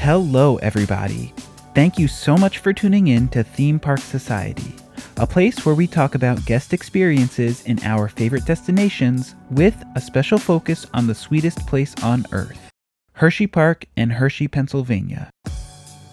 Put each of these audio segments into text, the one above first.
Hello, everybody. Thank you so much for tuning in to Theme Park Society, a place where we talk about guest experiences in our favorite destinations with a special focus on the sweetest place on Earth, HersheyPark in Hershey, Pennsylvania.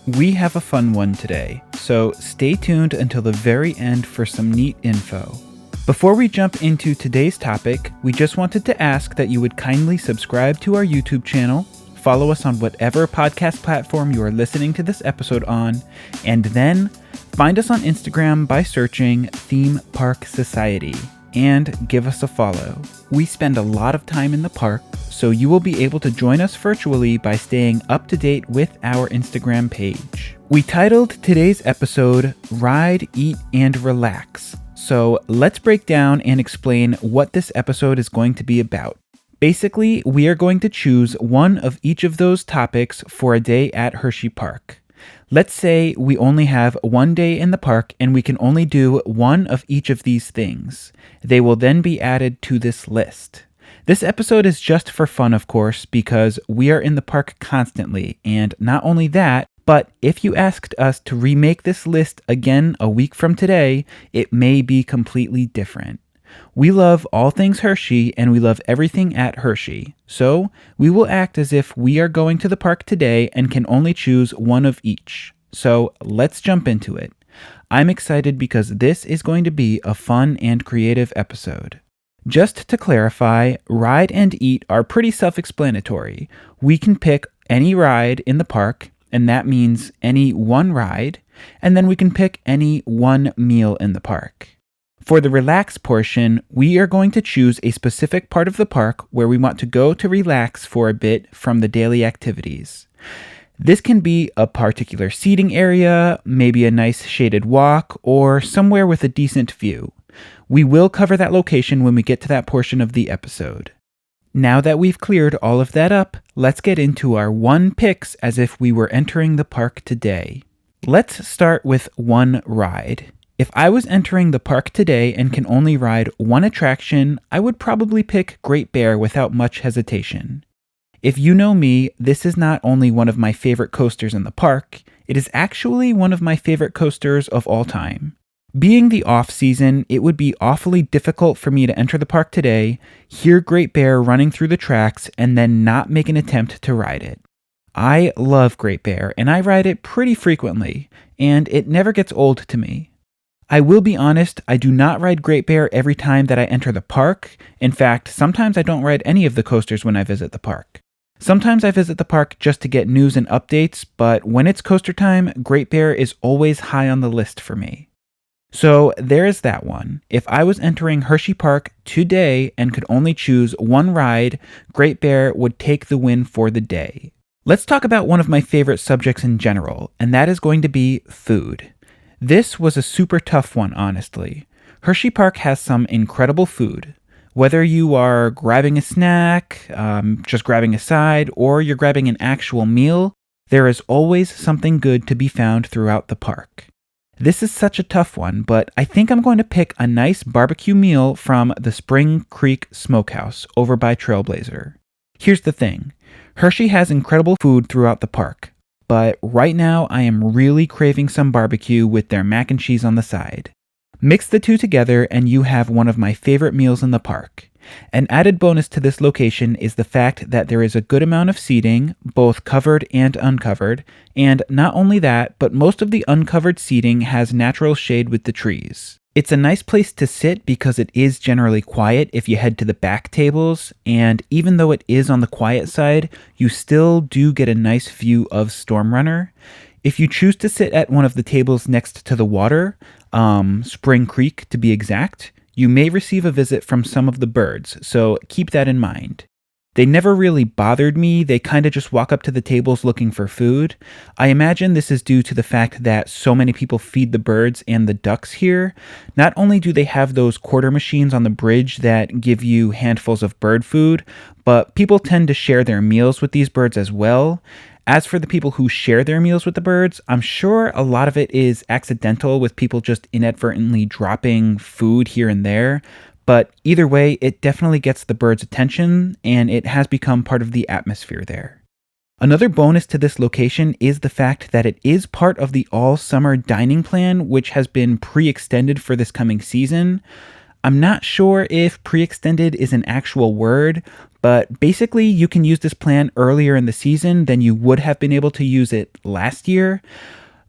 We have a fun one today, so stay tuned until the very end for some neat info. Before we jump into today's topic, we just wanted to ask that you would kindly subscribe to our YouTube channel, follow us on whatever podcast platform you are listening to this episode on, and then find us on Instagram by searching Theme Park Society and give us a follow. We spend a lot of time in the park, so you will be able to join us virtually by staying up to date with our Instagram page. We titled today's episode Ride, Eat, and Relax. So let's break down and explain what this episode is going to be about. Basically, we are going to choose one of each of those topics for a day at Hershey Park. Let's say we only have one day in the park and we can only do one of each of these things. They will then be added to this list. This episode is just for fun, of course, because we are in the park constantly, and not only that, but if you asked us to remake this list again a week from today, it may be completely different. We love all things Hershey and we love everything at Hershey, so we will act as if we are going to the park today and can only choose one of each. So let's jump into it. I'm excited because this is going to be a fun and creative episode. Just to clarify, ride and eat are pretty self-explanatory. We can pick any ride in the park, and that means any one ride, and then we can pick any one meal in the park. For the relax portion, we are going to choose a specific part of the park where we want to go to relax for a bit from the daily activities. This can be a particular seating area, maybe a nice shaded walk, or somewhere with a decent view. We will cover that location when we get to that portion of the episode. Now that we've cleared all of that up, let's get into our one picks as if we were entering the park today. Let's start with one ride. If I was entering the park today and can only ride one attraction, I would probably pick Great Bear without much hesitation. If you know me, this is not only one of my favorite coasters in the park, it is actually one of my favorite coasters of all time. Being the off-season, it would be awfully difficult for me to enter the park today, hear Great Bear running through the tracks, and then not make an attempt to ride it. I love Great Bear, and I ride it pretty frequently, and it never gets old to me. I will be honest, I do not ride Great Bear every time that I enter the park. In fact, sometimes I don't ride any of the coasters when I visit the park. Sometimes I visit the park just to get news and updates, but when it's coaster time, Great Bear is always high on the list for me. So there is that one. If I was entering Hershey Park today and could only choose one ride, Great Bear would take the win for the day. Let's talk about one of my favorite subjects in general, and that is going to be food. This was a super tough one, honestly. Hershey Park has some incredible food. Whether you are grabbing a snack, just grabbing a side, or you're grabbing an actual meal, there is always something good to be found throughout the park. This is such a tough one, but I think I'm going to pick a nice barbecue meal from the Spring Creek Smokehouse over by Trailblazer. Here's the thing. Hershey has incredible food throughout the park. But right now, I am really craving some barbecue with their mac and cheese on the side. Mix the two together and you have one of my favorite meals in the park. An added bonus to this location is the fact that there is a good amount of seating, both covered and uncovered, and not only that, but most of the uncovered seating has natural shade with the trees. It's a nice place to sit because it is generally quiet if you head to the back tables, and even though it is on the quiet side, you still do get a nice view of Stormrunner. If you choose to sit at one of the tables next to the water, Spring Creek to be exact, you may receive a visit from some of the birds, so keep that in mind. They never really bothered me, they kind of just walk up to the tables looking for food. I imagine this is due to the fact that so many people feed the birds and the ducks here. Not only do they have those quarter machines on the bridge that give you handfuls of bird food, but people tend to share their meals with these birds as well. As for the people who share their meals with the birds, I'm sure a lot of it is accidental with people just inadvertently dropping food here and there. But either way, it definitely gets the birds' attention, and it has become part of the atmosphere there. Another bonus to this location is the fact that it is part of the all-summer dining plan, which has been pre-extended for this coming season. I'm not sure if pre-extended is an actual word, but basically you can use this plan earlier in the season than you would have been able to use it last year.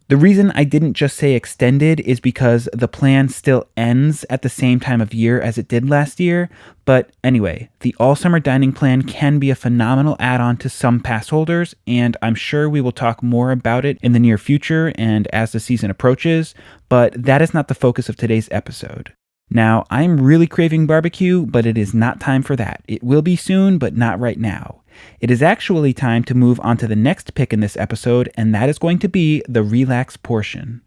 The reason I didn't just say extended is because the plan still ends at the same time of year as it did last year. But anyway, the all-summer dining plan can be a phenomenal add-on to some pass holders, and I'm sure we will talk more about it in the near future and as the season approaches, but that is not the focus of today's episode. Now, I'm really craving barbecue, but it is not time for that. It will be soon, but not right now. It is actually time to move on to the next pick in this episode, and that is going to be the relax portion.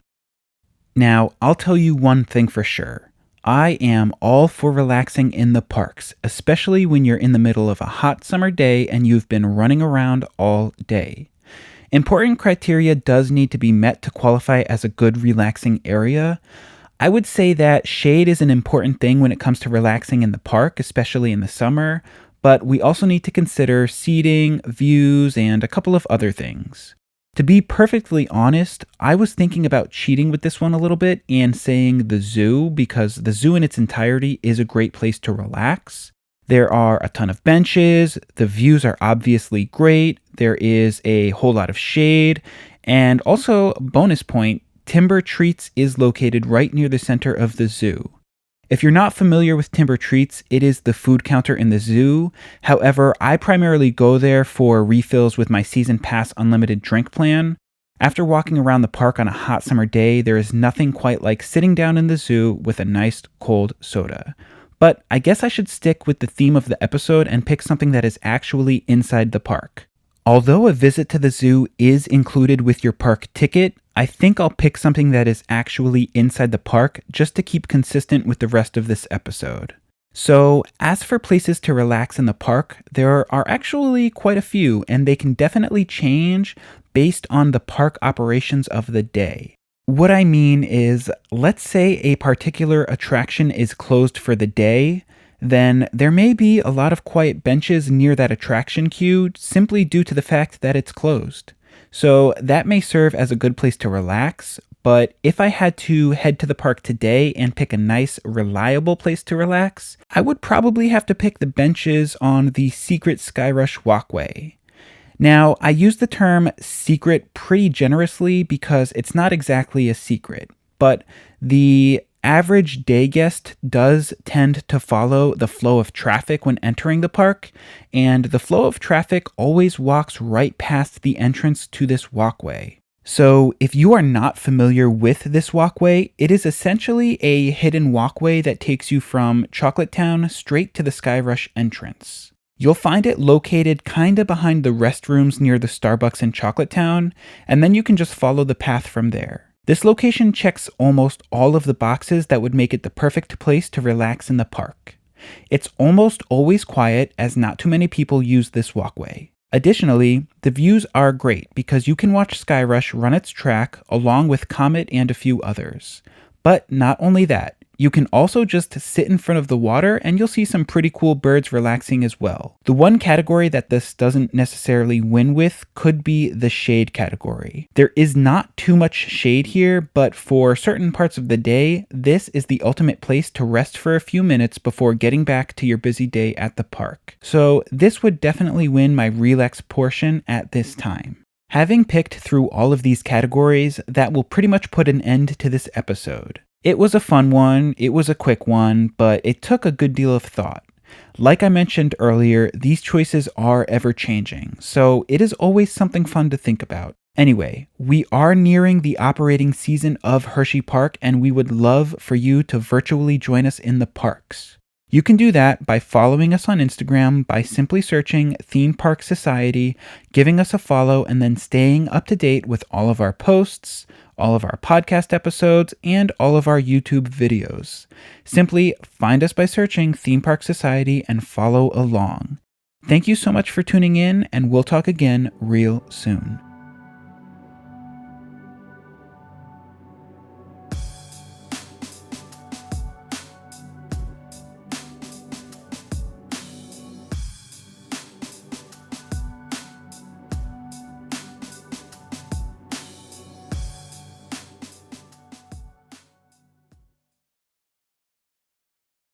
Now, I'll tell you one thing for sure. I am all for relaxing in the parks, especially when you're in the middle of a hot summer day and you've been running around all day. Important criteria does need to be met to qualify as a good relaxing area. I would say that shade is an important thing when it comes to relaxing in the park, especially in the summer, but we also need to consider seating, views, and a couple of other things. To be perfectly honest, I was thinking about cheating with this one a little bit and saying the zoo, because the zoo in its entirety is a great place to relax. There are a ton of benches, the views are obviously great, there is a whole lot of shade, and also, bonus point, Timber Treats is located right near the center of the zoo. If you're not familiar with Timber Treats, it is the food counter in the zoo. However, I primarily go there for refills with my Season Pass Unlimited drink plan. After walking around the park on a hot summer day, there is nothing quite like sitting down in the zoo with a nice cold soda. But I guess I should stick with the theme of the episode and pick something that is actually inside the park. Although a visit to the zoo is included with your park ticket, I think I'll pick something that is actually inside the park just to keep consistent with the rest of this episode. So, as for places to relax in the park, there are actually quite a few, and they can definitely change based on the park operations of the day. What I mean is, let's say a particular attraction is closed for the day, then there may be a lot of quiet benches near that attraction queue simply due to the fact that it's closed. So that may serve as a good place to relax, but if I had to head to the park today and pick a nice, reliable place to relax, I would probably have to pick the benches on the secret Skyrush walkway. Now, I use the term secret pretty generously because it's not exactly a secret, but the average day guest does tend to follow the flow of traffic when entering the park, and the flow of traffic always walks right past the entrance to this walkway. So if you are not familiar with this walkway, it is essentially a hidden walkway that takes you from Chocolate Town straight to the Skyrush entrance. You'll find it located kinda behind the restrooms near the Starbucks in Chocolate Town, and then you can just follow the path from there. This location checks almost all of the boxes that would make it the perfect place to relax in the park. It's almost always quiet as not too many people use this walkway. Additionally, the views are great because you can watch Skyrush run its track along with Comet and a few others. But not only that, you can also just sit in front of the water and you'll see some pretty cool birds relaxing as well. The one category that this doesn't necessarily win with could be the shade category. There is not too much shade here, but for certain parts of the day, this is the ultimate place to rest for a few minutes before getting back to your busy day at the park. So this would definitely win my relax portion at this time. Having picked through all of these categories, that will pretty much put an end to this episode. It was a fun one, it was a quick one, but it took a good deal of thought. Like I mentioned earlier, these choices are ever-changing, so it is always something fun to think about. Anyway, we are nearing the operating season of HersheyPark, and we would love for you to virtually join us in the parks. You can do that by following us on Instagram by simply searching Theme Park Society, giving us a follow, and then staying up to date with all of our posts, all of our podcast episodes, and all of our YouTube videos. Simply find us by searching Theme Park Society and follow along. Thank you so much for tuning in, and we'll talk again real soon.